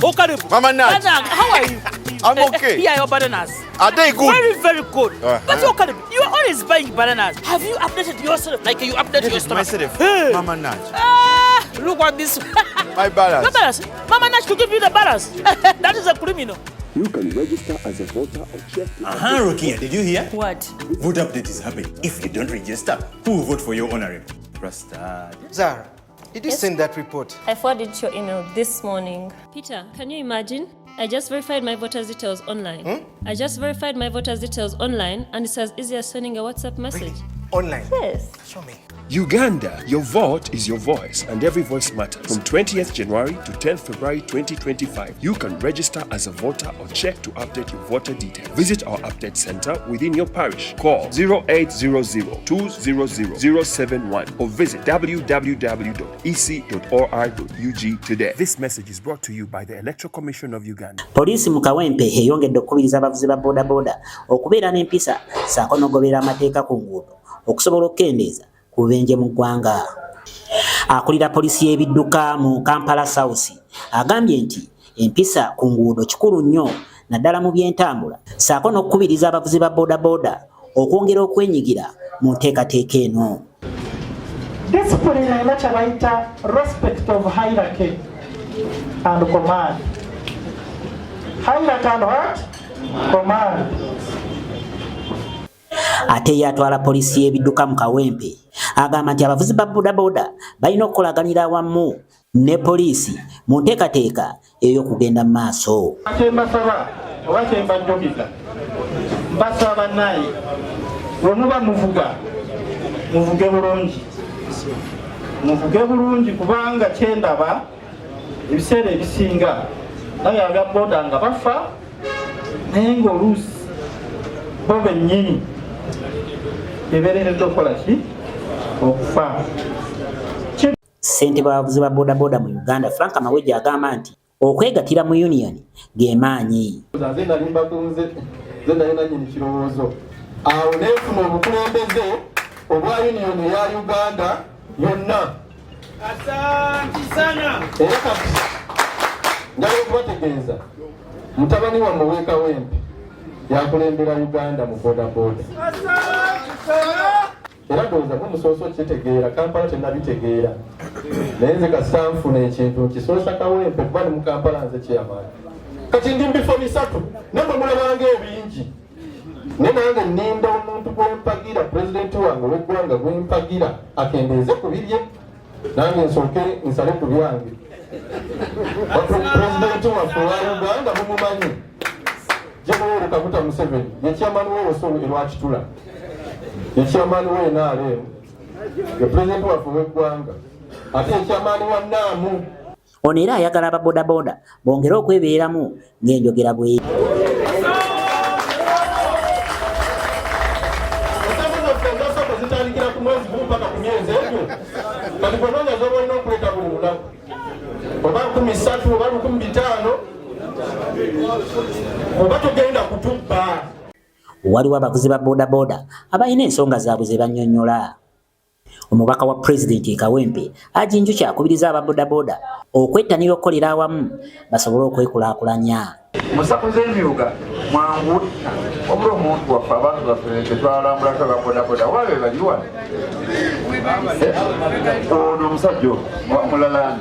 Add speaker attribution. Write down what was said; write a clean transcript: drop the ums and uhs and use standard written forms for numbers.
Speaker 1: Oh, Karibu.
Speaker 2: Mama Naj.
Speaker 1: How are you?
Speaker 2: I'm okay.
Speaker 1: Here are your bananas.
Speaker 2: Are they good?
Speaker 1: Very, very good. But oh, Karibu, you are always buying bananas. Have you updated yourself? Like you updated your stomach?
Speaker 2: Myself.
Speaker 1: Hey.
Speaker 2: Mama Naj.
Speaker 1: Look at this.
Speaker 2: My balance.
Speaker 1: Your balance. Mama Naj to give you the balance. That is a criminal.
Speaker 3: You can register as a voter or check.
Speaker 4: Rukia, did you hear?
Speaker 5: What?
Speaker 4: Vote update is happening. If you don't register, who will vote for your honorable? Rastad.
Speaker 6: Zara, did you send that report?
Speaker 5: I forwarded your email this morning.
Speaker 7: Peter, can you imagine? I just verified my voter's details online. I just verified my voter's details online, and it's as easy as sending a WhatsApp message.
Speaker 6: Online?
Speaker 5: Yes.
Speaker 6: Show me.
Speaker 3: Uganda, your vote is your voice, and every voice matters. From 20th January to 10th February 2025, you can register as a voter or check to update your voter details. Visit our update center within your parish. Call 0800-200-071 or visit www.ec.or.ug today. This message is brought to you by the Electoral Commission of Uganda.
Speaker 8: Poliisi mu Kawempe eyongedde okukubiriza abavuzi ba bodaboda okubeera n'empisa ssaako n'ogoberera amateeka ku nguudo okusobola okukendeeza ku bubenje mu ggwanga. Akulira poliisi y'ebidduka mu Kampala South agambye nti empisa ku nguudo kikulu nnyo naddala mu by'entambula ssaako n'okukubiriza abavuzi ba bodaboda okwongera okwenyigira mu nteekateeka eno.
Speaker 9: Discipline ayina kye bayita respect of hierarchy and command. Hierarchy and what? Command.
Speaker 8: Ate yatwala poliisi y'ebidduka mu Kawempe agamba nti abavuzi ba bodaboda balina okukolaganira awamu ne poliisi mu nteekateeka ey'okugenda mu maaso.
Speaker 9: Mbasaba oba kyemba njogiza mbasaba naye bwe muba muvuge bulungi muvuge bulungi kubanga kyendaba ebiseera ebisinga naye aba boda nga bafa naye ng'oluusi bo bennyini ebeereredde okukola ki okufa.
Speaker 8: Ssentebe w'abavuzi ba bodaboda mu Uganda Frank Mawejje agamba nti okwegatira mu union ge maanyi.
Speaker 10: Nze nali mbakunze nze nali nannyini kirowoozo awo neefuna obukulembeze obwa union eya Uganda yonna.
Speaker 1: Asante sana.
Speaker 10: Era kati njala okubategeeza mutabani wa Muweeka Wempe yakulembera Uganda mu bodaboda. Era ndowooza mumusooso kitegeera Kampala tennabitegeera naye nze kasanfuna ekintu nkisoosa Kawempe kuba ne mu Kampala nze kyamaanyi kati ndi mbifo bisatu nemwe mulabanga ebingi naye nange nninda omuntu gwempagira pulezidenti wange w'eggwanga gwempagira akendeeze ku birye nange nsooke nsale ku byange. Pulezidenti waffe wa Uganda mumumanyi Jenerali Kaguta Museveni ye chairman w'Osolo e Lwakitula ye chairman w'e NRM ye president waffe w'eggwanga ate ye chairman wa NAMU.
Speaker 8: Ono era ayagala ababodaboda bongere okwebeeramu ng'enjogera bwe.
Speaker 10: Zitandikira ku mwezi gumu mpaka ku myezi egyo kati bw'onoonya z'oba olina okuleta buli lunaku oba 13 oba 15 oba togenda kutubba.
Speaker 8: Waliwo abavuzi ba bodaboda abalina ensonga zaabwe ze bannyonnyola. Omubaka wa pulezidenti e Kawempe ajinjukya akubiriza ababodaboda okwettanira okukolera awamu basobole okwekulaakulanya.
Speaker 11: Musaku z'emyuga mwangu obula omuntu waffe abantu baffe tetwalambulako ababodaboda wabe baliwa ono omusajja mulala